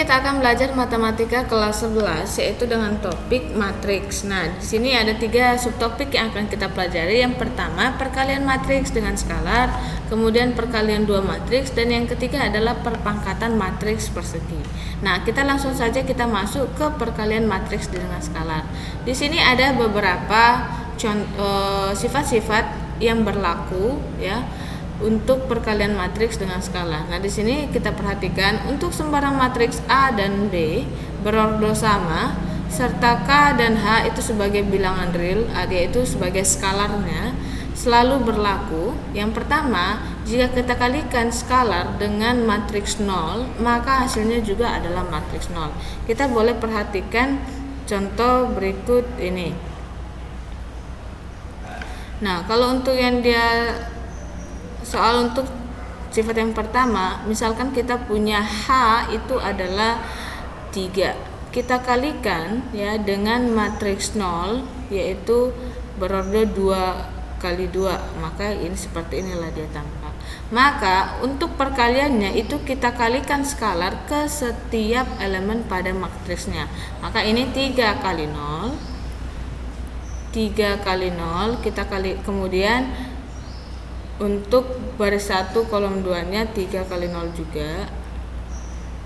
kita akan belajar matematika kelas 11 yaitu dengan topik matriks. Nah, di sini ada 3 subtopik yang akan kita pelajari. Yang pertama, perkalian matriks dengan skalar, kemudian perkalian 2 matriks, dan yang ketiga adalah perpangkatan matriks persegi. Nah, kita langsung saja kita masuk ke perkalian matriks dengan skalar. Di sini ada beberapa sifat-sifat yang berlaku ya untuk perkalian matriks dengan skalar. Nah, di sini kita perhatikan untuk sembarang matriks A dan B berordo sama serta K dan H itu sebagai bilangan real, yaitu sebagai skalarnya, selalu berlaku. Yang pertama, jika kita kalikan skalar dengan matriks 0, maka hasilnya juga adalah matriks 0. Kita boleh perhatikan contoh berikut ini. Nah, kalau untuk yang dia soal untuk sifat yang pertama, misalkan kita punya H itu adalah 3. Kita kalikan ya dengan matriks 0 yaitu berordo 2 kali 2. Maka ini seperti inilah dia tampak. Maka untuk perkaliannya itu kita kalikan skalar ke setiap elemen pada matriksnya. Maka ini 3 kali 0. 3 kali 0 kita kali, kemudian untuk baris 1 kolom 2 nya 3 kali 0 juga,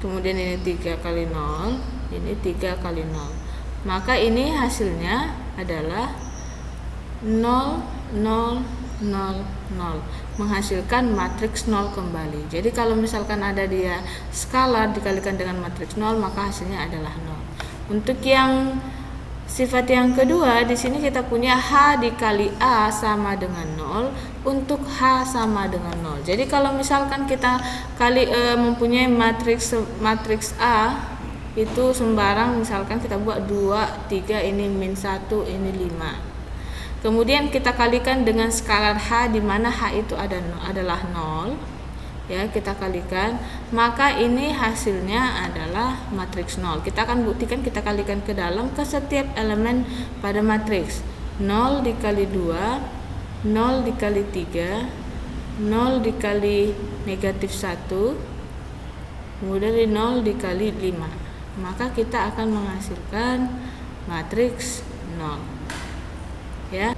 kemudian ini 3 kali 0, ini 3 kali 0, maka ini hasilnya adalah 0, 0, 0, 0, menghasilkan matriks 0 kembali. Jadi kalau misalkan ada dia skalar dikalikan dengan matriks 0, maka hasilnya adalah 0. Untuk yang sifat yang kedua, di sini kita punya H dikali A sama dengan 0 untuk H sama dengan 0. Jadi kalau misalkan kita mempunyai matriks A itu sembarang, misalkan kita buat 2, 3, ini min 1, ini 5. Kemudian kita kalikan dengan skalar H di mana H itu adalah 0. Ya, kita kalikan, maka ini hasilnya adalah matriks 0. Kita akan buktikan, kita kalikan ke dalam ke setiap elemen pada matriks. 0 dikali 2, 0 dikali 3, 0 dikali negatif 1, kemudian 0 dikali 5. Maka kita akan menghasilkan matriks 0. Ya.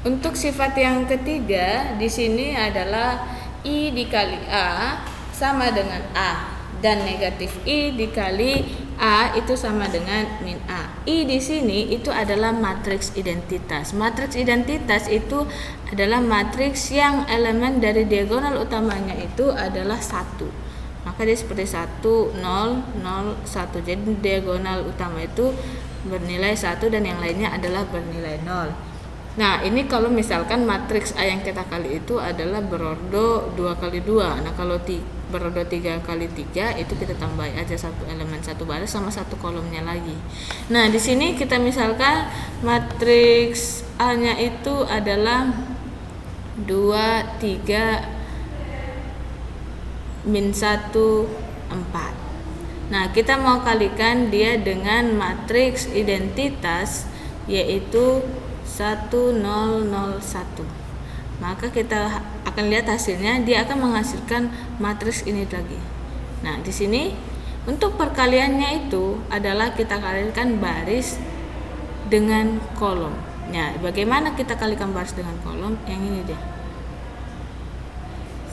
Untuk sifat yang ketiga di sini adalah I dikali A sama dengan A, dan negatif I dikali A itu sama dengan min A. I di sini itu adalah matriks identitas. Matriks identitas itu adalah matriks yang elemen dari diagonal utamanya itu adalah 1. Maka dia seperti 1, 0, 0, 1. Jadi diagonal utama itu bernilai 1 dan yang lainnya adalah bernilai 0. Nah, ini kalau misalkan matriks A yang kita kali itu adalah berordo 2 kali 2. Nah, kalau berordo 3 kali 3 itu kita tambah aja satu elemen, satu baris sama satu kolomnya lagi. Nah, di sini kita misalkan matriks A-nya itu adalah 2, 3, min 1, 4. Nah, kita mau kalikan dia dengan matriks identitas yaitu 1, 0, 0, 1. Maka kita akan lihat hasilnya, dia akan menghasilkan matriks ini lagi. Nah, di sini untuk perkaliannya itu adalah kita kalikan baris dengan kolom. Nah, bagaimana kita kalikan baris dengan kolom? Yang ini deh.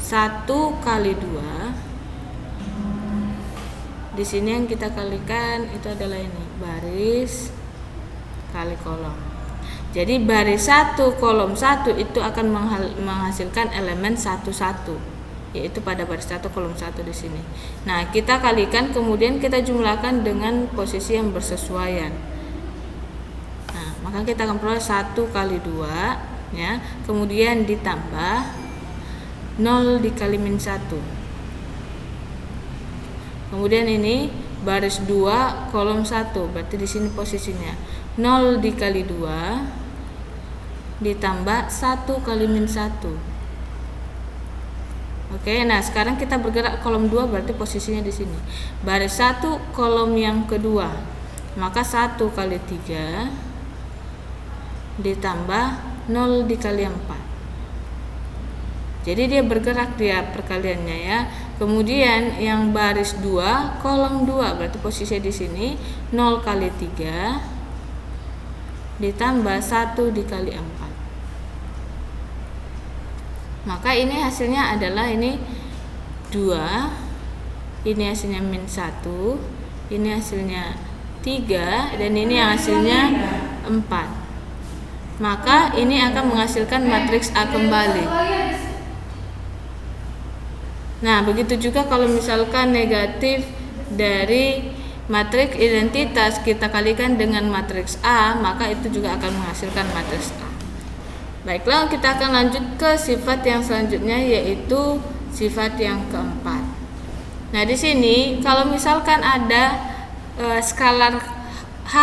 1 kali 2. Di sini yang kita kalikan itu adalah ini, baris kali kolom. Jadi baris 1 kolom 1 itu akan menghasilkan elemen 1, 1, yaitu pada baris 1 kolom 1 di sini. Nah, kita kalikan kemudian kita jumlahkan dengan posisi yang bersesuaian. Nah, maka kita akan peroleh 1 kali 2 ya, kemudian ditambah 0 dikali min 1. Kemudian ini baris 2 kolom 1, berarti di sini posisinya 0 dikali 2 ditambah 1 kali min 1. Oke, nah sekarang kita bergerak kolom 2, berarti posisinya di sini. Baris 1 kolom yang kedua. Maka 1 kali 3 ditambah 0 dikali 4. Jadi dia bergerak dia perkaliannya ya. Kemudian yang baris 2 kolom 2 berarti posisi di sini 0 kali 3 ditambah 1 dikali 4. Maka ini hasilnya adalah ini 2, ini hasilnya min 1, ini hasilnya 3, dan ini hasilnya 4. Maka ini akan menghasilkan matriks A kembali. Nah, begitu juga kalau misalkan negatif dari matriks identitas kita kalikan dengan matriks A, maka itu juga akan menghasilkan matriks A. Baiklah, kita akan lanjut ke sifat yang selanjutnya, yaitu sifat yang keempat. Nah, di sini kalau misalkan ada skalar H,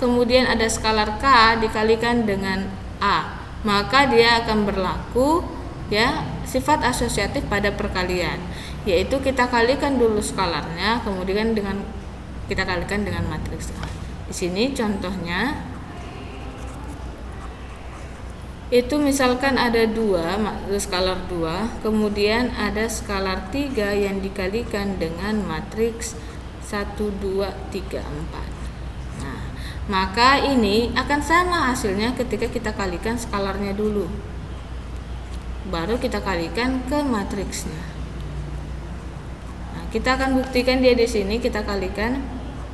kemudian ada skalar K dikalikan dengan A, maka dia akan berlaku ya sifat asosiatif pada perkalian, yaitu kita kalikan dulu skalarnya, kemudian kita kalikan dengan matriks A. Di sini contohnya itu misalkan ada 2, skalar 2, kemudian ada skalar 3 yang dikalikan dengan matriks 1, 2, 3, 4. Nah, maka ini akan sama hasilnya ketika kita kalikan skalarnya dulu, baru kita kalikan ke matriksnya. Nah, kita akan buktikan dia di sini, kita kalikan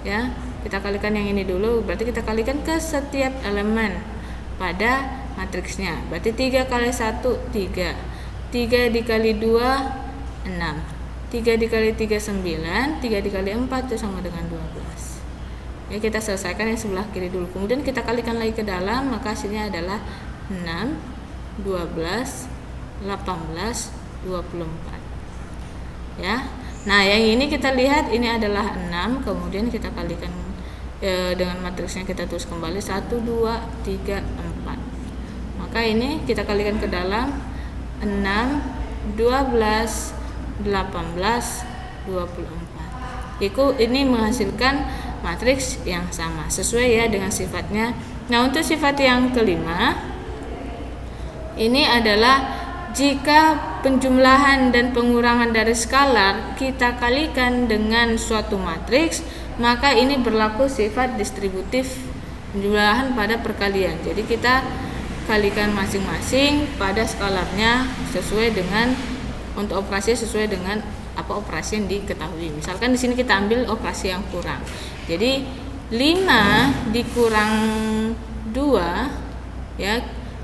ya. Kita kalikan yang ini dulu, berarti kita kalikan ke setiap elemen pada matriksnya. Berarti 3 kali 1 3. 3 dikali 2 6. 3 dikali 3 9. 3 dikali 4 itu sama dengan 12. Ya, kita selesaikan yang sebelah kiri dulu. Kemudian kita kalikan lagi ke dalam, maka hasilnya adalah 6 12 18 24. Ya. Nah, yang ini kita lihat ini adalah 6, kemudian kita kalikan dengan matriksnya, kita tulis kembali 1 2 3 4. Maka ini kita kalikan ke dalam 6 12 18 24. Ini menghasilkan matriks yang sama sesuai ya dengan sifatnya. Nah, untuk sifat yang kelima ini adalah jika penjumlahan dan pengurangan dari skalar kita kalikan dengan suatu matriks, maka ini berlaku sifat distributif penjumlahan pada perkalian. Jadi kita kalikan masing-masing pada skalarnya sesuai dengan, untuk operasi sesuai dengan apa operasi yang diketahui. Misalkan di sini kita ambil operasi yang kurang. Jadi 5 dikurang 2 ya.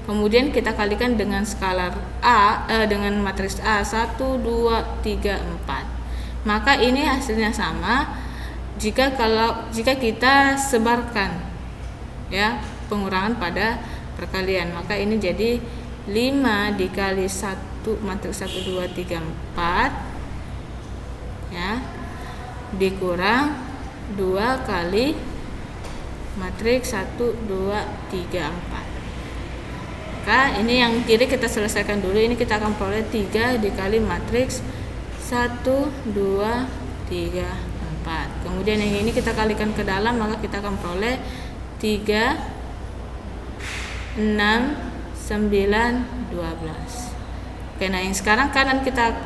Kemudian kita kalikan dengan skalar A, dengan matriks A 1, 2, 3, 4. Maka ini hasilnya sama jika kita sebarkan ya pengurangan pada perkalian. Maka ini jadi 5 dikali 1 matriks 1, 2, 3, 4 ya dikurang 2 kali matriks 1, 2, 3, 4. Maka ini yang kiri kita selesaikan dulu. Ini kita akan peroleh 3 dikali matriks 1, 2, 3, 4. Kemudian yang ini kita kalikan ke dalam, maka kita akan peroleh 3, 6, 9, 12. Oke, nah yang sekarang kanan kita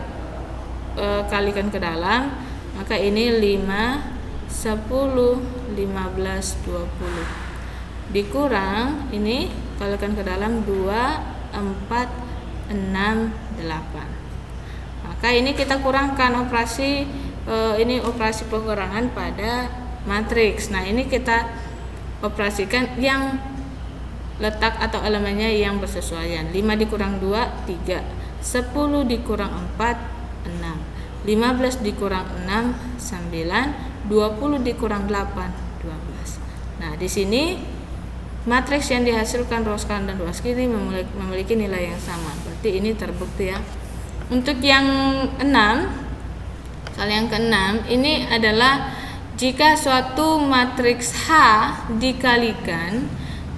kalikan ke dalam, maka ini 5, 10, 15, 20. Dikurang ini kalikan ke dalam 2, 4, 6, 8. Maka ini kita kurangkan operasi ini operasi pengurangan pada matriks. Nah, ini kita operasikan yang letak atau elemennya yang bersesuaian. 5 dikurang 2 3, 10 dikurang 4 6, 15 dikurang 6 9, 20 dikurang 8 12. Nah, di sini matriks yang dihasilkan ruas kanan dan ruas kiri memiliki nilai yang sama. Berarti ini terbukti ya. Untuk yang 6, soal yang ke-6 ini adalah jika suatu matriks H dikalikan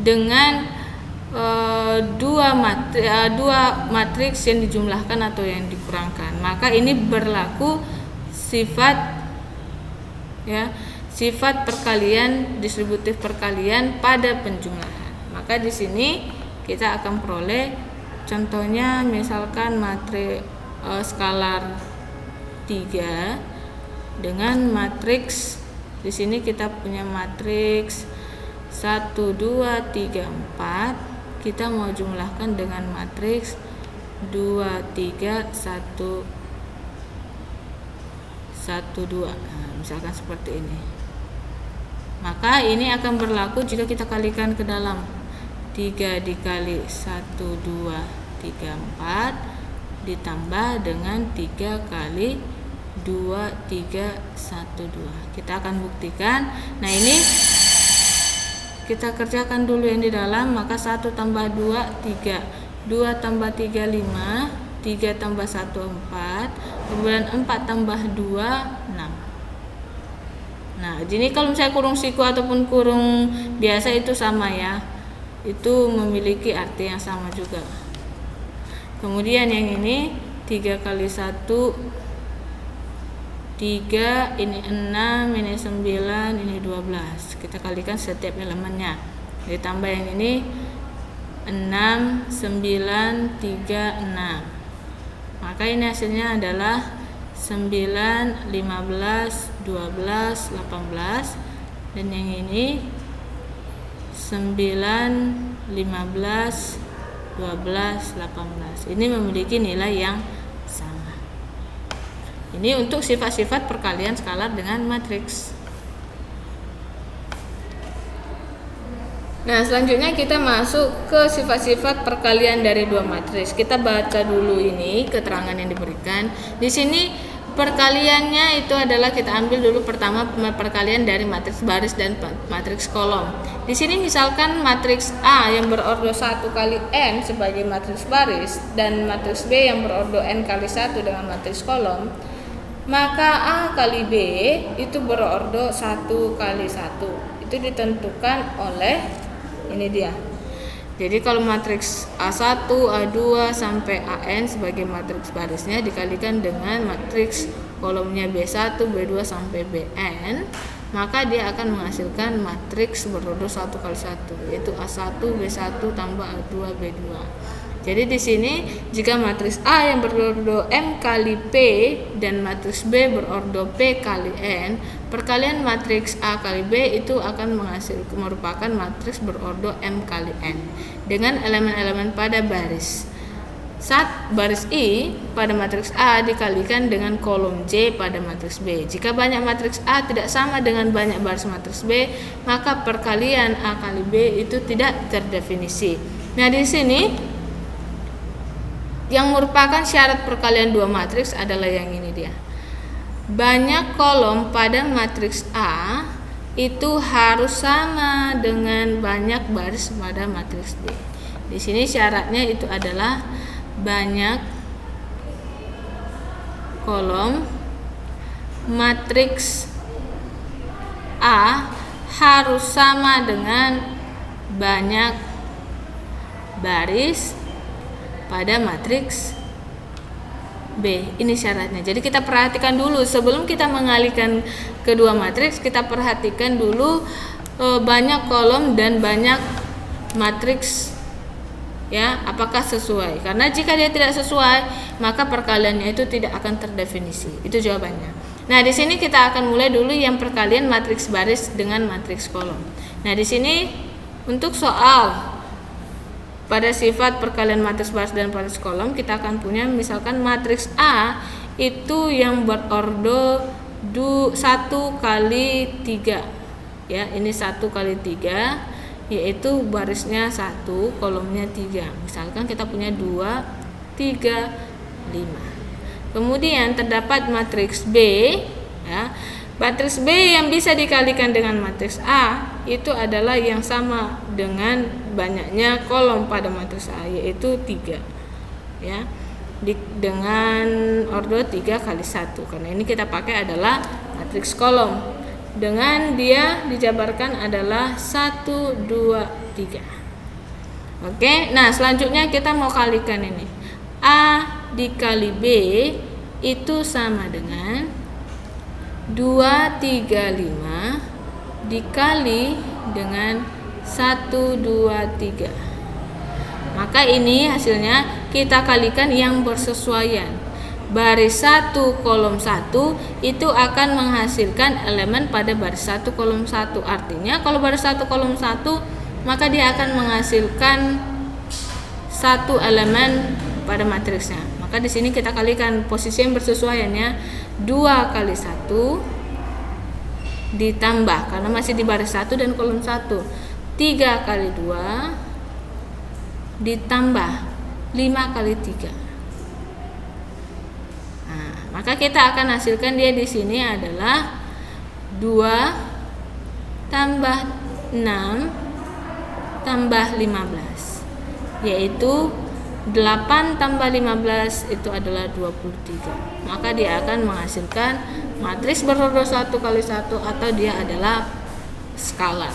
dengan dua matriks yang dijumlahkan atau yang dikurangkan, maka ini berlaku sifat ya, sifat perkalian, distributif perkalian pada penjumlahan. Maka di sini kita akan peroleh contohnya misalkan matriks skalar 3 dengan matriks, di sini kita punya matriks 1 2 3 4, kita mau jumlahkan dengan matriks 2 3 1 1 2. Nah, misalkan seperti ini. Maka ini akan berlaku jika kita kalikan ke dalam. 3 dikali 1 2 3 4 ditambah dengan 3 kali 2 3 1 2. Kita akan buktikan. Nah, ini kita kerjakan dulu yang di dalam. Maka 1 tambah 2 3, 2 tambah 3 5, 3 tambah 1 4, kemudian 4 tambah 2 6. Nah, jadi kalau misalnya kurung siku ataupun kurung biasa itu sama ya, itu memiliki arti yang sama juga. Kemudian yang ini 3 kali 1 3, ini 6, ini 9, ini 12. Kita kalikan setiap elemennya. Ditambah yang ini 6 9 3 6. Maka ini hasilnya adalah 9 15 12 18, dan yang ini 9 15 12 18. Ini memiliki nilai yang sama. Ini untuk sifat-sifat perkalian skalar dengan matriks. Nah, selanjutnya kita masuk ke sifat-sifat perkalian dari dua matriks. Kita baca dulu ini keterangan yang diberikan. Di sini perkaliannya itu adalah kita ambil dulu pertama perkalian dari matriks baris dan matriks kolom. Di sini misalkan matriks A yang berordo 1 kali n sebagai matriks baris dan matriks B yang berordo n kali 1 dengan matriks kolom, maka A kali B itu berordo 1 kali 1. Itu ditentukan oleh ini dia. Jadi kalau matriks A1, A2 sampai AN sebagai matriks barisnya dikalikan dengan matriks kolomnya B1, B2 sampai Bn, maka dia akan menghasilkan matriks berordo 1 kali 1, yaitu A1, B1 tambah A2, B2. Jadi di sini jika matriks A yang berordo M kali P dan matriks B berordo P kali N, perkalian matriks A kali B itu akan merupakan matriks berordo M kali N dengan elemen-elemen pada baris. Saat baris I pada matriks A dikalikan dengan kolom J pada matriks B. Jika banyak matriks A tidak sama dengan banyak baris matriks B, maka perkalian A kali B itu tidak terdefinisi. Nah, di sini yang merupakan syarat perkalian dua matriks adalah yang ini dia. Banyak kolom pada matriks A itu harus sama dengan banyak baris pada matriks B. Di sini syaratnya itu adalah banyak kolom matriks A harus sama dengan banyak baris pada matriks B. Ini syaratnya. Jadi kita perhatikan dulu sebelum kita mengalihkan kedua matriks, kita perhatikan dulu banyak kolom dan banyak matriks ya, apakah sesuai. Karena jika dia tidak sesuai, maka perkaliannya itu tidak akan terdefinisi. Itu jawabannya. Nah, di sini kita akan mulai dulu yang perkalian matriks baris dengan matriks kolom. Nah, di sini untuk soal pada sifat perkalian matriks baris dan matriks kolom, kita akan punya misalkan matriks A itu yang berordo 1 kali 3 ya, ini 1 kali 3, yaitu barisnya 1, kolomnya 3. Misalkan kita punya 2 3 5. Kemudian terdapat matriks B ya. Matriks B yang bisa dikalikan dengan matriks A itu adalah yang sama dengan banyaknya kolom pada matriks A, yaitu 3 ya, dengan ordo 3 kali 1, karena ini kita pakai adalah matriks kolom. Dengan dia dijabarkan adalah 1 2 3. Oke, nah selanjutnya kita mau kalikan ini. A dikali B itu sama dengan 2 3 5 dikali dengan 1 2 3. Maka ini hasilnya kita kalikan yang bersesuaian. Baris 1 kolom 1 itu akan menghasilkan elemen pada baris 1 kolom 1. Artinya kalau baris 1 kolom 1 maka dia akan menghasilkan satu elemen pada matriksnya. Maka di sini kita kalikan posisi yang bersesuaian ya. 2 kali 1 ditambah karena masih di baris 1 dan kolom 1. 3 kali 2 ditambah 5 kali 3. Nah, maka kita akan hasilkan dia di sini adalah 2 tambah 6 tambah 15, yaitu 8 tambah 15 itu adalah 23. Maka dia akan menghasilkan matriks berordo 1 kali 1 atau dia adalah skalar.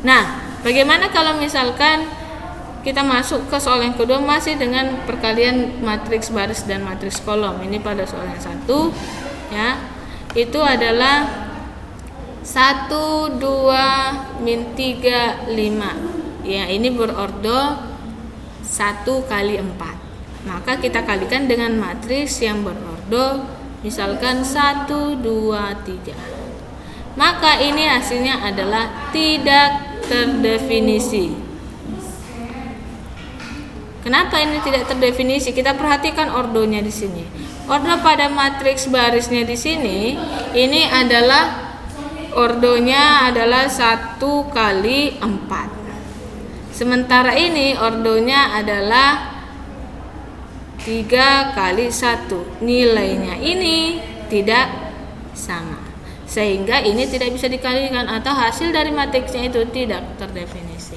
Nah, bagaimana kalau misalkan kita masuk ke soal yang kedua masih dengan perkalian matriks baris dan matriks kolom. Ini pada soal yang 1 ya. Itu adalah 1 2 min 3 5. Ya, ini berordo 1 kali 4. Maka kita kalikan dengan matriks yang berordo misalkan 1 2 3. Maka ini hasilnya adalah tidak terdefinisi. Kenapa ini tidak terdefinisi? Kita perhatikan ordonya di sini. Ordo pada matriks barisnya di sini ini adalah ordonya adalah 1 kali 4. Sementara ini ordonya adalah 3 kali 1. Nilainya ini tidak sama. Sehingga ini tidak bisa dikalikan atau hasil dari matriksnya itu tidak terdefinisi.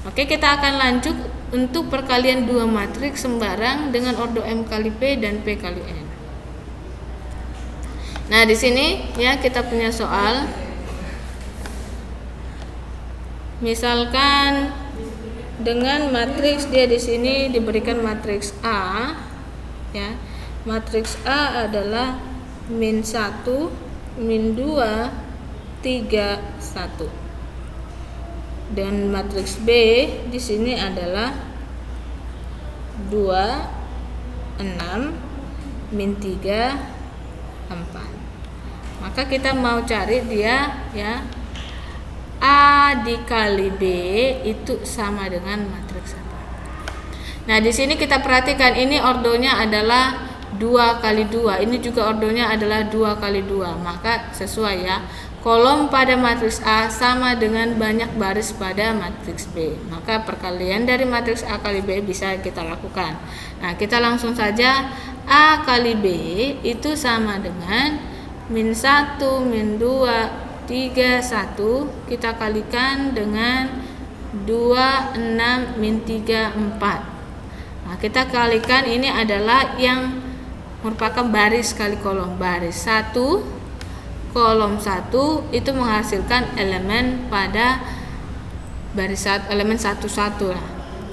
Oke, kita akan lanjut untuk perkalian dua matriks sembarang dengan ordo M kali P dan P kali N. Nah, di sini ya kita punya soal. Misalkan dengan matriks dia di sini diberikan matriks A ya. Matriks A adalah min 1, min 2, 3, 1. Dan matriks B di sini adalah 2, 6, min 3, 4. Maka kita mau cari dia ya, A dikali B itu sama dengan matriks apa. Nah, di sini kita perhatikan ini ordonya adalah 2 kali 2. Ini juga ordonya adalah 2 kali 2. Maka sesuai ya. Kolom pada matriks A sama dengan banyak baris pada matriks B. Maka perkalian dari matriks A kali B bisa kita lakukan. Nah, kita langsung saja. A kali B itu sama dengan min 1, min 2, 3, 1. Kita kalikan dengan 2, 6, min 3, 4. Nah, kita kalikan ini adalah yang merupakan baris kali kolom. Baris 1 kolom 1 itu menghasilkan elemen pada baris elemen 1 1 lah.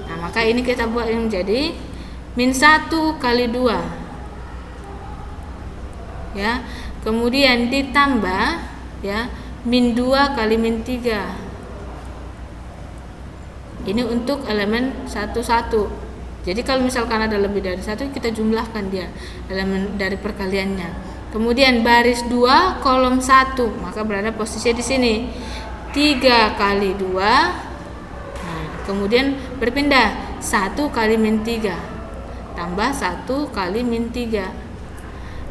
Nah, maka ini kita buat yang menjadi min 1 kali 2 ya. Kemudian ditambah ya min 2 kali min 3. Ini untuk elemen 1 1. Jadi kalau misalkan ada lebih dari 1 kita jumlahkan dia elemen dari perkaliannya. Kemudian baris 2 kolom 1, maka berada posisinya di sini 3 kali 2. Nah, kemudian berpindah 1 kali min 3 tambah 1 kali min 3.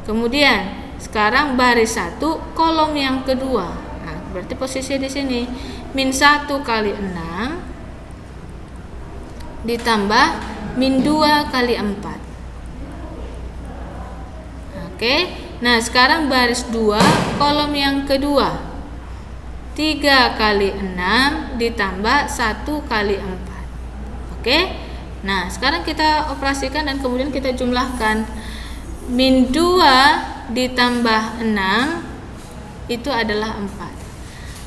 Kemudian sekarang baris 1 kolom yang kedua. Nah, berarti posisinya di sini min 1 kali 6 ditambah min 2 kali 4. Oke. Nah, sekarang baris 2 kolom yang kedua 3 kali 6 ditambah 1 kali 4. Oke. Nah, sekarang kita operasikan dan kemudian kita jumlahkan. Min 2 ditambah 6 itu adalah 4.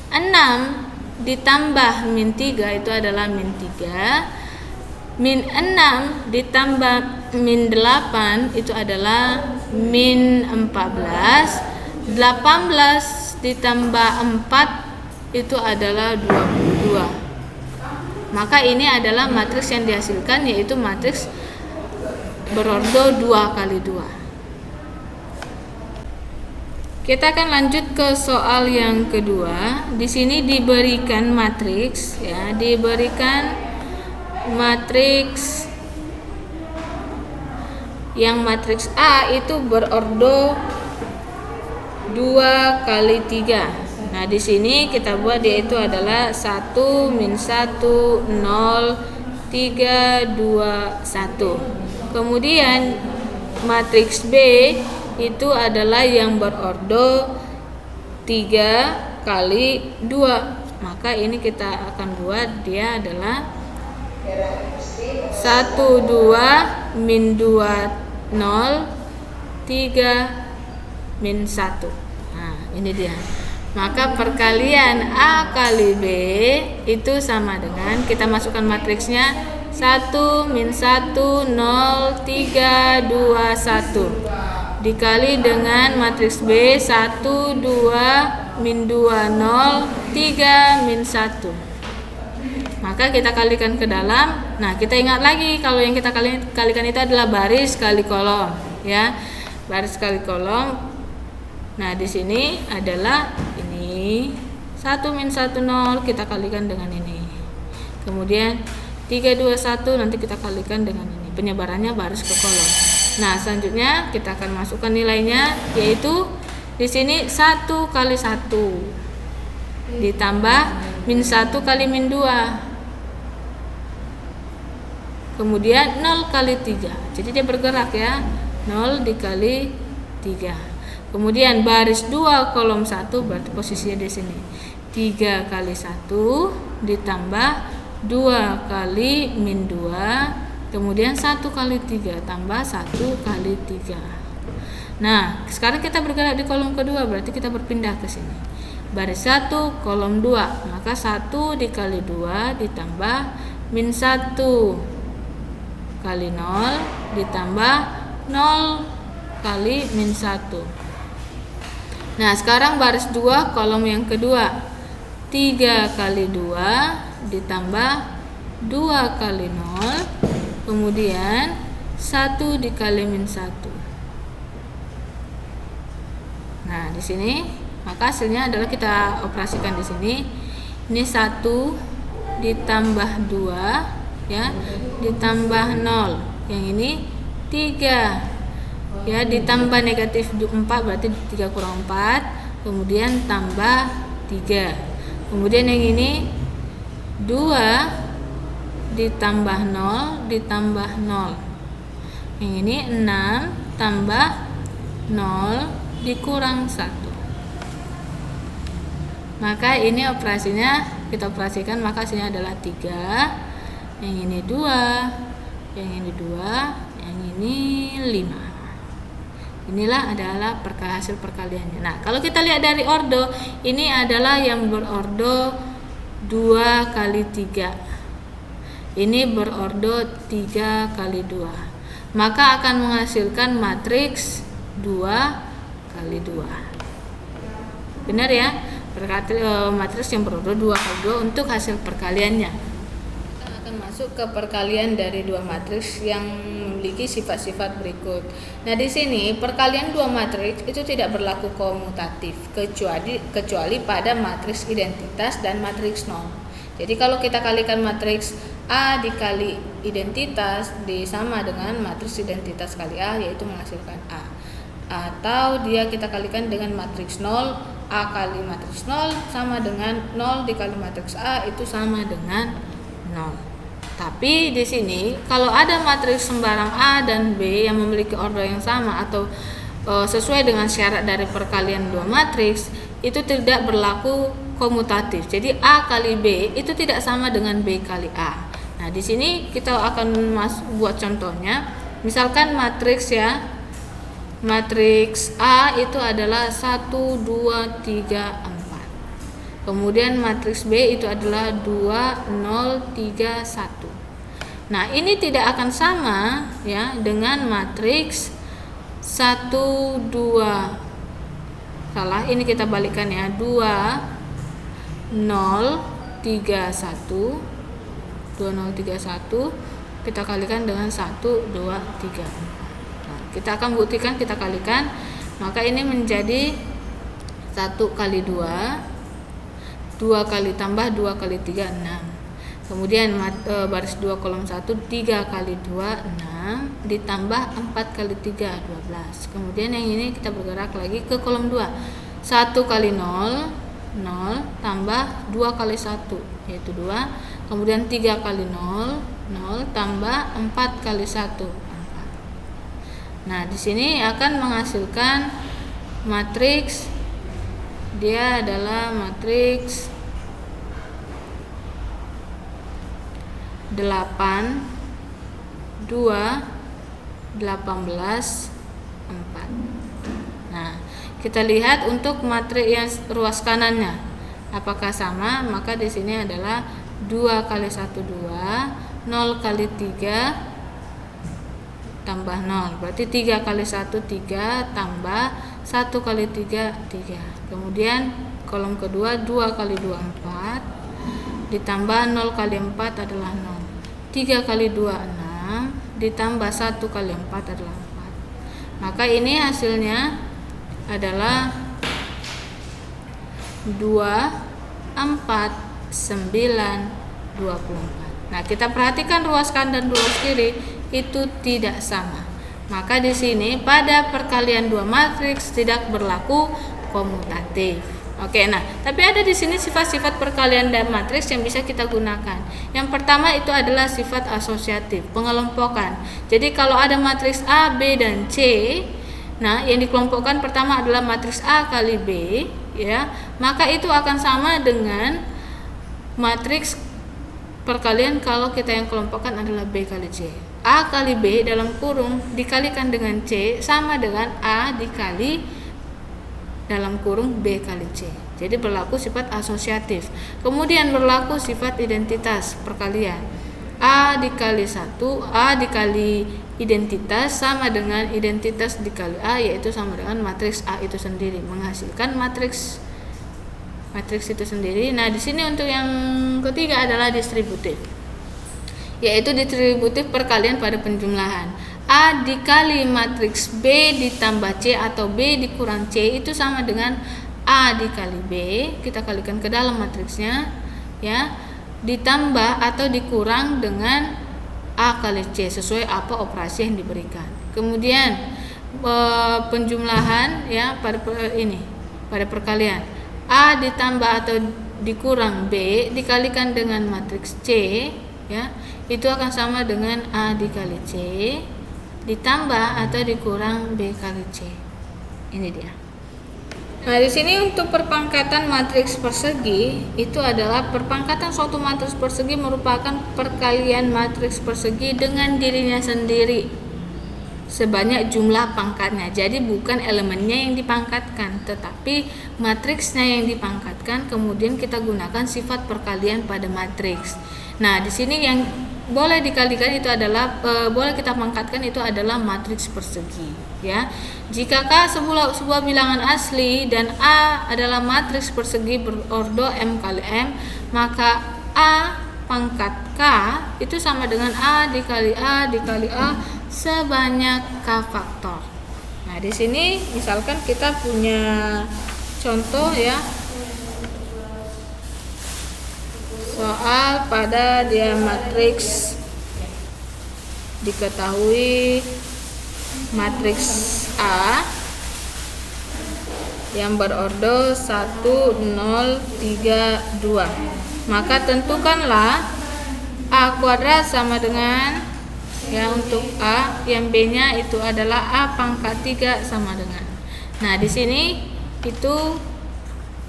6 ditambah min 3 itu adalah min 3. Min 6 ditambah min 8 itu adalah min 14. 18 ditambah 4 itu adalah 22. Maka ini adalah matriks yang dihasilkan, yaitu matriks berordo 2 kali 2. Kita akan lanjut ke soal yang kedua. Di sini diberikan matriks, ya, diberikan matriks yang matriks A itu berordo 2 kali 3. Nah, di sini kita buat yaitu adalah 1 min 1 0 3 2 1. Kemudian matriks B itu adalah yang berordo 3 kali 2. Maka ini kita akan buat dia adalah 1 2 min 2 0 3 min 1. Nah, ini dia. Maka perkalian A kali B itu sama dengan, kita masukkan matriksnya 1 min 1 0 3 2 1 dikali dengan matriks B 1 2 min 2 0 3 min 1. Maka kita kalikan ke dalam. Nah, kita ingat lagi kalau yang kita kalikan itu adalah baris kali kolom, ya. Baris kali kolom. Nah, di sini adalah ini 1 min 1 0 kita kalikan dengan ini. Kemudian 3 2 1 nanti kita kalikan dengan ini. Penyebarannya baris ke kolom. Nah, selanjutnya kita akan masukkan nilainya, yaitu di sini 1 kali 1 ditambah min 1 kali min 2. Kemudian 0 kali 3. Jadi dia bergerak, ya. 0 dikali 3. Kemudian baris 2 kolom 1 berarti posisinya di sini. 3 kali 1 ditambah 2 kali min 2. Kemudian 1 kali 3 tambah 1 kali 3. Nah, sekarang kita bergerak di kolom kedua, berarti kita berpindah ke sini. Baris 1 kolom 2. Maka 1 dikali 2 ditambah min 1 kali 0 ditambah 0 kali min 1. Nah, sekarang baris 2 kolom yang kedua. 3 kali 2 ditambah 2 kali 0. Kemudian 1 dikali min 1. Nah, di sini maka hasilnya adalah kita operasikan di sini. Ini 1 ditambah 2, ya, ditambah 0. Yang ini 3, ya, ditambah negatif 4 berarti 3 kurang 4. Kemudian tambah 3. Kemudian yang ini 2 ditambah 0 ditambah 0. Yang ini 6 tambah 0 dikurang 1. Maka ini operasinya kita operasikan, maka hasilnya adalah 3. Yang ini 2, yang ini 2, yang ini 5. Inilah adalah hasil perkaliannya. Nah, kalau kita lihat dari ordo, ini adalah yang berordo 2 kali 3. Ini berordo 3 kali 2. Maka akan menghasilkan matriks 2 kali 2. Benar, ya? Matriks yang berordo 2 kali 2 untuk hasil perkaliannya. Masuk ke perkalian dari dua matriks yang memiliki sifat-sifat berikut. Nah, di sini perkalian dua matriks itu tidak berlaku komutatif kecuali pada matriks identitas dan matriks nol. Jadi kalau kita kalikan matriks A dikali identitas sama dengan matriks identitas kali A, yaitu menghasilkan A. Atau kita kalikan dengan matriks 0, A kali matriks 0 sama dengan 0 dikali matriks A, itu sama dengan 0. Tapi di sini kalau ada matriks sembarang A dan B yang memiliki ordo yang sama atau sesuai dengan syarat dari perkalian dua matriks, itu tidak berlaku komutatif. Jadi A kali B itu tidak sama dengan B kali A. Nah, di sini kita akan buat contohnya. Misalkan matriks, ya. Matriks A itu adalah 1 2 3 4. Kemudian matriks B itu adalah 2 0 3 1. Nah, ini tidak akan sama, ya, dengan matriks 1 2. Salah, ini kita balikkan, ya. 2 0 3 1. 2031 kita kalikan dengan 1, 2, 3, 4. Nah, kita akan buktikan, kita kalikan, maka ini menjadi 1 kali 2, 2 kali tambah 2 kali 3, 6. Kemudian baris 2 kolom 1, 3 kali 2, 6, ditambah 4 kali 3, 12. Kemudian yang ini kita bergerak lagi ke kolom 2, 1 kali 0, 0, tambah 2 kali 1, yaitu 2. Kemudian 3 kali 0, 0, tambah 4 kali 1, 4. Nah, di sini akan menghasilkan matriks, dia adalah matriks 8, 2, 18, 4. Nah, kita lihat untuk matriks yang ruas kanannya apakah sama, maka di sini adalah 2 kali 1, 2, 0 kali 3 tambah 0, berarti 3 kali 1, 3, tambah 1 kali 3, 3. Kemudian kolom kedua 2 kali 2, 4, ditambah 0 kali 4 adalah 0. 3 kali 2, 6, ditambah 1 kali 4 adalah 4. Maka ini hasilnya adalah 2, 4, 9, 24. Nah, kita perhatikan ruas kanan dan ruas kiri itu tidak sama. Maka di sini pada perkalian dua matriks tidak berlaku komutatif. Oke, nah, tapi ada di sini sifat-sifat perkalian dan matriks yang bisa kita gunakan. Yang pertama itu adalah sifat asosiatif, pengelompokan. Jadi kalau ada matriks A, B, dan C, nah, yang dikelompokkan pertama adalah matriks A kali B, ya, maka itu akan sama dengan matriks perkalian kalau kita yang kelompokkan adalah B kali C. A kali B dalam kurung dikalikan dengan C sama dengan A dikali dalam kurung B kali C. Jadi berlaku sifat asosiatif. Kemudian berlaku sifat identitas perkalian. A dikali 1, A dikali identitas sama dengan identitas dikali A, yaitu sama dengan matriks A itu sendiri, menghasilkan matriks itu sendiri. Nah, di sini untuk yang ketiga adalah distributif, yaitu distributif perkalian pada penjumlahan. A dikali matriks B ditambah C atau B dikurang C itu sama dengan A dikali B, kita kalikan ke dalam matriksnya, ya, ditambah atau dikurang dengan A kali C sesuai apa operasi yang diberikan. Kemudian penjumlahan, ya, pada perkalian A ditambah atau dikurang B dikalikan dengan matriks C, ya, itu akan sama dengan A dikali C ditambah atau dikurang B kali C. Ini dia. Nah, di sini untuk perpangkatan matriks persegi itu adalah perpangkatan suatu matriks persegi merupakan perkalian matriks persegi dengan dirinya sendiri sebanyak jumlah pangkatnya. Jadi bukan elemennya yang dipangkatkan, tetapi matriksnya yang dipangkatkan. Kemudian kita gunakan sifat perkalian pada matriks. Nah, di sini yang boleh dikalikan itu adalah boleh kita pangkatkan itu adalah matriks persegi, ya. Jika K sebuah bilangan asli dan A adalah matriks persegi berordo M kali M, maka A pangkat K itu sama dengan A dikali A dikali A sebanyak K faktor. Nah, di sini misalkan kita punya contoh, ya, soal pada dia matriks diketahui matriks A yang berordo 1, 0, 3, 2. Maka tentukanlah A kuadrat sama dengan, ya, untuk A yang B-nya itu adalah A pangkat 3 sama dengan. Nah, di sini itu,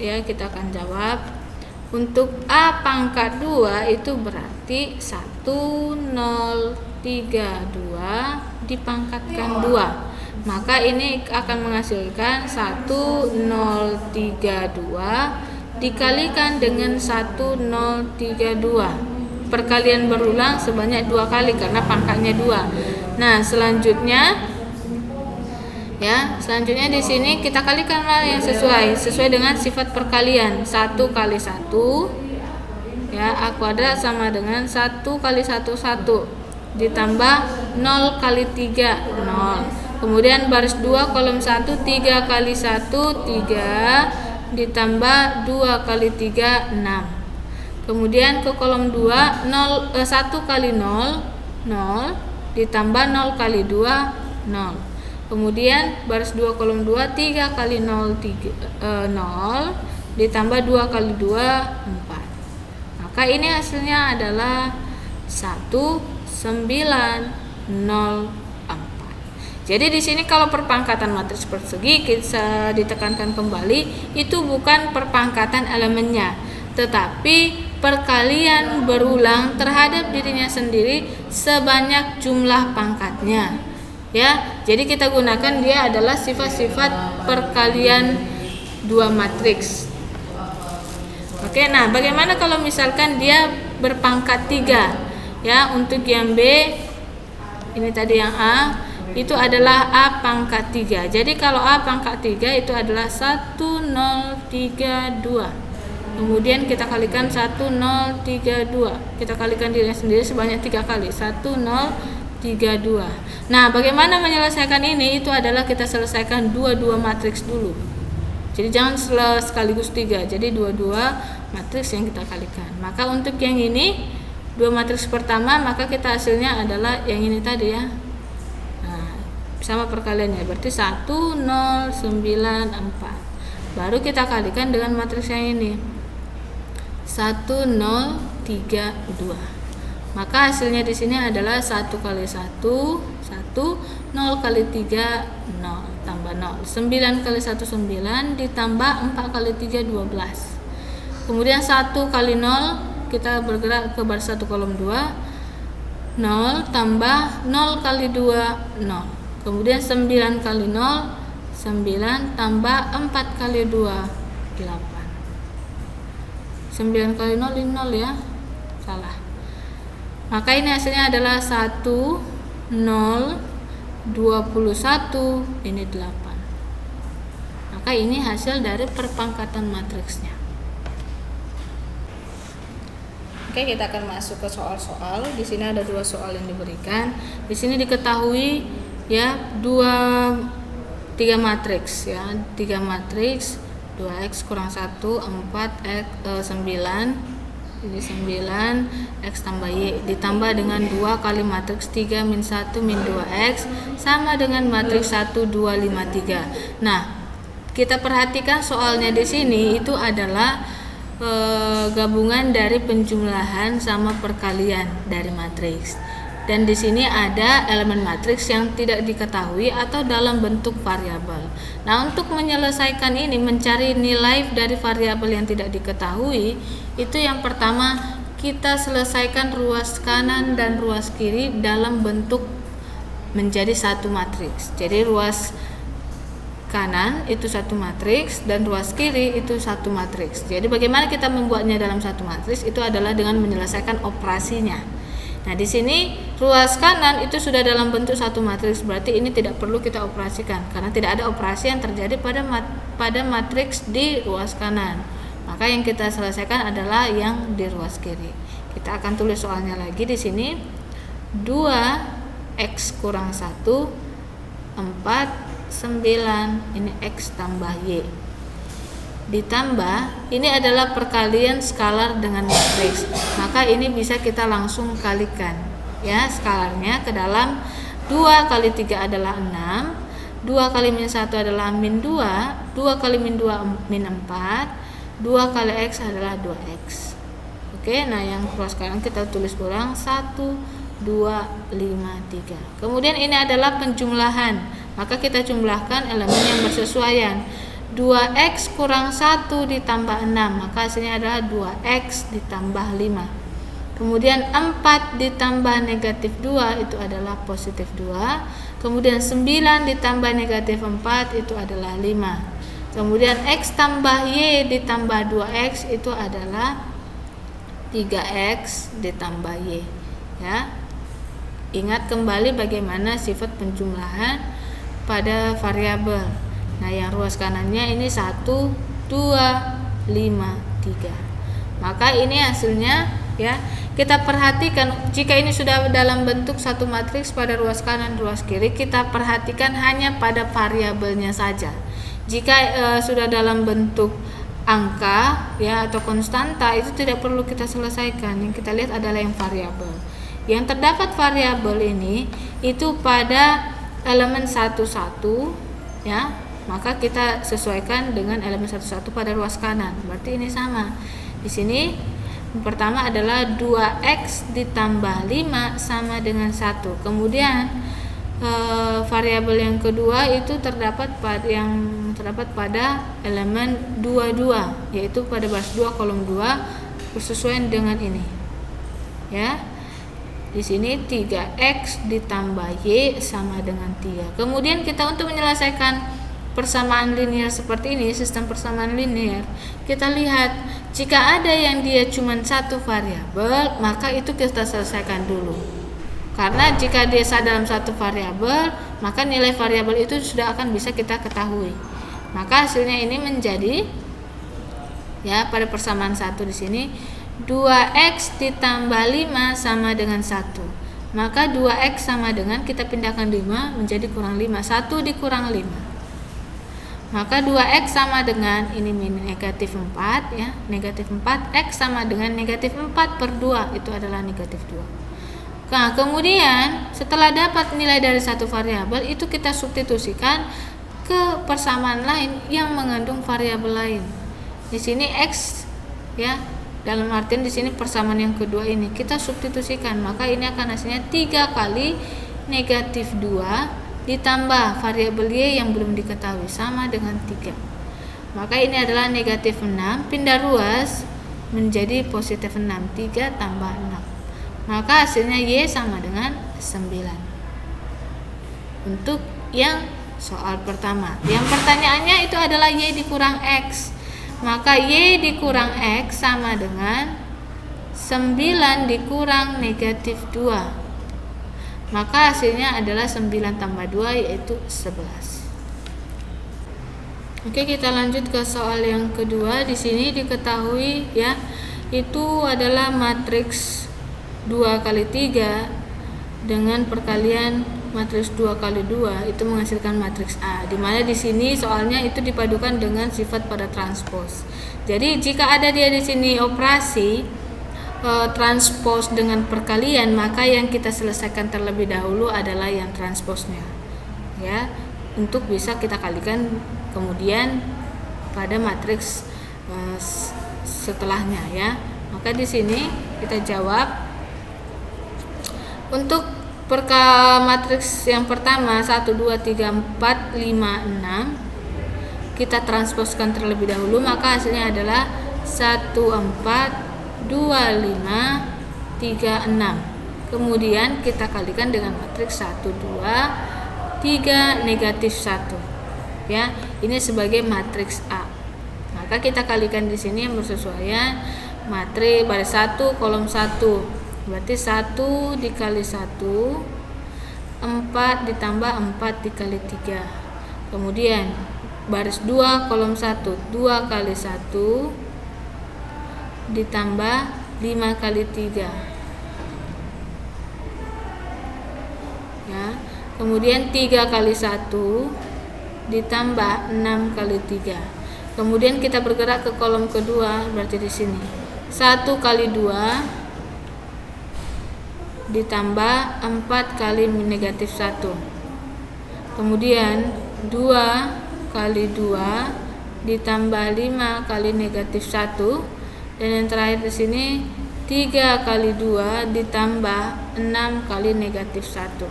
ya, kita akan jawab. Untuk A pangkat 2 itu berarti 1, 0, 3, 2 dipangkatkan 2. Maka ini akan menghasilkan 1, 0, 3, 2 dikalikan dengan 1, 0, 3, 2. Perkalian berulang sebanyak 2 kali karena pangkatnya 2. Nah, selanjutnya, ya, selanjutnya di sini kita kalikanlah yang sesuai dengan sifat perkalian. 1 kali 1 Ya, A kuadrat sama dengan 1 kali 1 1 ditambah 0 kali 3 0. Kemudian baris 2 kolom 1 3 kali 1 3 ditambah 2 kali 3 6. Kemudian ke kolom 2 1 kali 0 0 ditambah 0 kali 2 0. Kemudian baris 2 kolom 2 3 kali 0 0 ditambah 2 kali 2 4. Maka ini hasilnya adalah 1904. Jadi di sini kalau perpangkatan matriks persegi kita ditekankan kembali itu bukan perpangkatan elemennya, tetapi perkalian berulang terhadap dirinya sendiri sebanyak jumlah pangkatnya. Ya, jadi kita gunakan dia adalah sifat-sifat perkalian dua matriks. Oke, nah bagaimana kalau misalkan dia berpangkat 3? Ya, untuk yang B ini tadi yang A itu adalah A pangkat 3. Jadi kalau A pangkat 3 itu adalah 1032. Kemudian kita kalikan 1032. Kita kalikan dirinya sendiri sebanyak 3 kali. 1032. Nah, bagaimana menyelesaikan ini? Itu adalah kita selesaikan dua-dua matriks dulu. Jadi jangan sekaligus 3. Jadi dua-dua matriks yang kita kalikan. Maka untuk yang ini dua matriks pertama, maka kita hasilnya adalah yang ini tadi ya. Nah, sama perkaliannya berarti 1094. Baru kita kalikan dengan matriks yang ini 1032. Maka hasilnya di sini adalah 1 kali 1 1, 0 kali 3 0 tambah 0. 9 kali 1 9 ditambah 4 kali 3 12. Kemudian 1 kali 0 kita bergerak ke baris 1 kolom 2. 0 tambah 0 kali 2 0. Kemudian 9 kali 0 9 tambah 4 kali 2 8. 9 kali 0 ini 0 ya. Salah. Maka ini hasilnya adalah 1 0 21 ini 8. Maka ini hasil dari perpangkatan matriksnya. Oke, kita akan masuk ke soal-soal. Di sini ada 2 soal yang diberikan. Di sini diketahui ya 3 matriks ya. 3 matriks 2x kurang 1 4 x 9 ini 9 x tambah y ditambah dengan 2 kali matriks 3 min 1 min 2x sama dengan matriks 1 2 5 3. Nah, kita perhatikan soalnya di sini itu adalah gabungan dari penjumlahan sama perkalian dari matriks. Dan di sini ada elemen matriks yang tidak diketahui atau dalam bentuk variabel. Nah, untuk menyelesaikan ini, mencari nilai dari variabel yang tidak diketahui, itu yang pertama kita selesaikan ruas kanan dan ruas kiri dalam bentuk menjadi satu matriks. Jadi ruas kanan itu satu matriks dan ruas kiri itu satu matriks. Jadi bagaimana kita membuatnya dalam satu matriks? Itu adalah dengan menyelesaikan operasinya. Nah, di sini ruas kanan itu sudah dalam bentuk satu matriks, berarti ini tidak perlu kita operasikan karena tidak ada operasi yang terjadi pada matriks di ruas kanan. Maka yang kita selesaikan adalah yang di ruas kiri. Kita akan tulis soalnya lagi di sini. 2x kurang 1 4 9 ini x tambah y ditambah ini adalah perkalian skalar dengan matriks, maka ini bisa kita langsung kalikan ya skalarnya ke dalam 2 kali 3 adalah 6, 2 kali min 1 adalah min 2, 2 kali min 2 min 4, 2 kali x adalah 2x. Oke, nah yang ruas kanan kita tulis ulang 1 2 5 3. Kemudian ini adalah penjumlahan, maka kita jumlahkan elemen yang bersesuaian. 2x kurang 1 ditambah 6, maka hasilnya adalah 2x ditambah 5. Kemudian 4 ditambah negatif 2 itu adalah positif 2. Kemudian 9 ditambah negatif 4 itu adalah 5. Kemudian x tambah y ditambah 2x itu adalah 3x ditambah y ya. Ingat kembali bagaimana sifat penjumlahan pada variabel. Nah, yang ruas kanannya ini 1 2 5 3. Maka ini hasilnya ya. Kita perhatikan jika ini sudah dalam bentuk satu matriks pada ruas kanan ruas kiri, kita perhatikan hanya pada variabelnya saja. Jika sudah dalam bentuk angka ya atau konstanta, itu tidak perlu kita selesaikan. Yang kita lihat adalah yang variabel. Yang terdapat variabel ini itu pada elemen 11 ya, maka kita sesuaikan dengan elemen 11 pada ruas kanan. Berarti ini sama. Di sini yang pertama adalah 2x ditambah 5 sama dengan 1. Kemudian variabel yang kedua itu terdapat pada elemen 22, yaitu pada baris 2 kolom 2 bersesuaian dengan ini. Ya. Di sini 3x ditambah y sama dengan 3. Kemudian kita untuk menyelesaikan persamaan linear seperti ini, sistem persamaan linear, kita lihat jika ada yang dia cuma satu variabel, maka itu kita selesaikan dulu. Karena jika dia dalam satu variabel, maka nilai variabel itu sudah akan bisa kita ketahui. Maka hasilnya ini menjadi ya pada persamaan 1 di sini 2x ditambah 5 sama dengan 1. Maka 2x sama dengan kita pindahkan 5 menjadi kurang 5. 1 dikurang 5. Maka 2x sama dengan ini negatif 4 ya, negatif 4, x sama dengan negatif 4 per 2, itu adalah negatif 2. Nah, kemudian setelah dapat nilai dari satu variabel, itu kita substitusikan ke persamaan lain yang mengandung variabel lain. Di sini x ya, dalam artian di sini persamaan yang kedua ini kita substitusikan, maka ini akan hasilnya 3 kali negatif 2 ditambah variabel y yang belum diketahui sama dengan 3. Maka ini adalah negatif 6, pindah ruas menjadi positif 6, 3 tambah 6. Maka hasilnya y sama dengan 9. Untuk yang soal pertama. Yang pertanyaannya itu adalah y dikurang x. Maka y dikurang x sama dengan 9 dikurang negatif 2. Maka hasilnya adalah 9 tambah 2 yaitu 11. Oke, kita lanjut ke soal yang kedua. Di sini diketahui ya, itu adalah matriks 2 kali 3 dengan perkalian matriks 2 kali 2 itu menghasilkan matriks A. Di mana di sini soalnya itu dipadukan dengan sifat pada transpos. Jadi jika ada dia di sini operasi transpos dengan perkalian, maka yang kita selesaikan terlebih dahulu adalah yang transposnya ya, untuk bisa kita kalikan kemudian pada matriks setelahnya ya. Maka di sini kita jawab untuk matriks yang pertama 1 2 3 4 5 6 kita transposkan terlebih dahulu, maka hasilnya adalah 1 4 2, 5, 3, 6. Kemudian kita kalikan dengan matriks 1, 2, 3, negatif 1. Ya, ini sebagai matriks A. Maka kita kalikan di sini yang bersesuaian matriks baris 1 kolom 1. Berarti 1 dikali 1 4 ditambah 4 dikali 3. Kemudian baris 2 kolom 1 2 kali 1 ditambah 5 kali 3 ya. Kemudian 3 kali 1 ditambah 6 kali 3. Kemudian kita bergerak ke kolom kedua, berarti di sini 1 kali 2 ditambah 4 kali negatif 1. Kemudian 2 kali 2 ditambah 5 kali negatif 1. Dan yang terakhir di sini 3 kali 2 ditambah 6 kali negatif 1.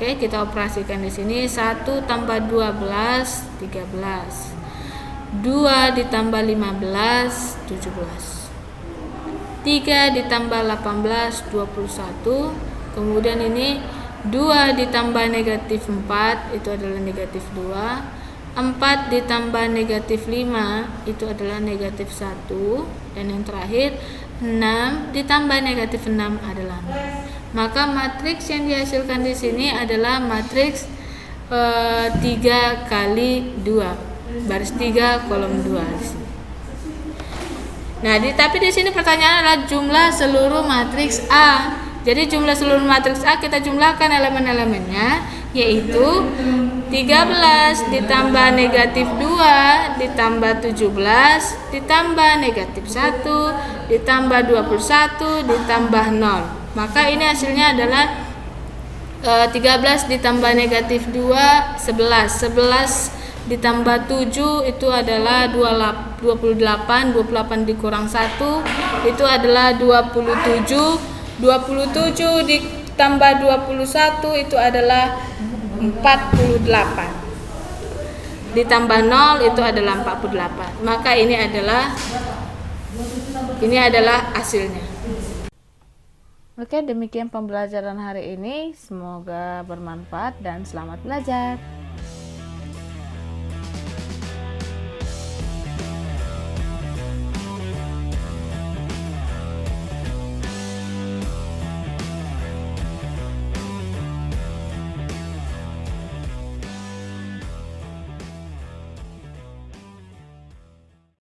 Oke, kita operasikan di sini 1 tambah 12 13. 2 ditambah 15 17. 3 ditambah 18 21. Kemudian ini 2 ditambah negatif 4 itu adalah negatif 2. 4 ditambah negatif 5 itu adalah negatif 1. Dan yang terakhir 6 ditambah negatif 6 adalah 0. Maka matriks yang dihasilkan di sini adalah matriks 3 kali 2 baris 3 kolom 2 di sini. Nah, tapi di sini pertanyaan adalah jumlah seluruh matriks A. Jadi jumlah seluruh matriks A kita jumlahkan elemen-elemennya, yaitu 13 ditambah negatif 2 ditambah 17 ditambah negatif 1 ditambah 21 ditambah 0. Maka ini hasilnya adalah 13 ditambah negatif 2 11 ditambah 7 itu adalah 28 dikurang 1 itu adalah 27 ditambah 21 itu adalah 48 ditambah 0 itu adalah 48. Maka ini adalah hasilnya. Oke, demikian pembelajaran hari ini. Semoga bermanfaat dan selamat belajar.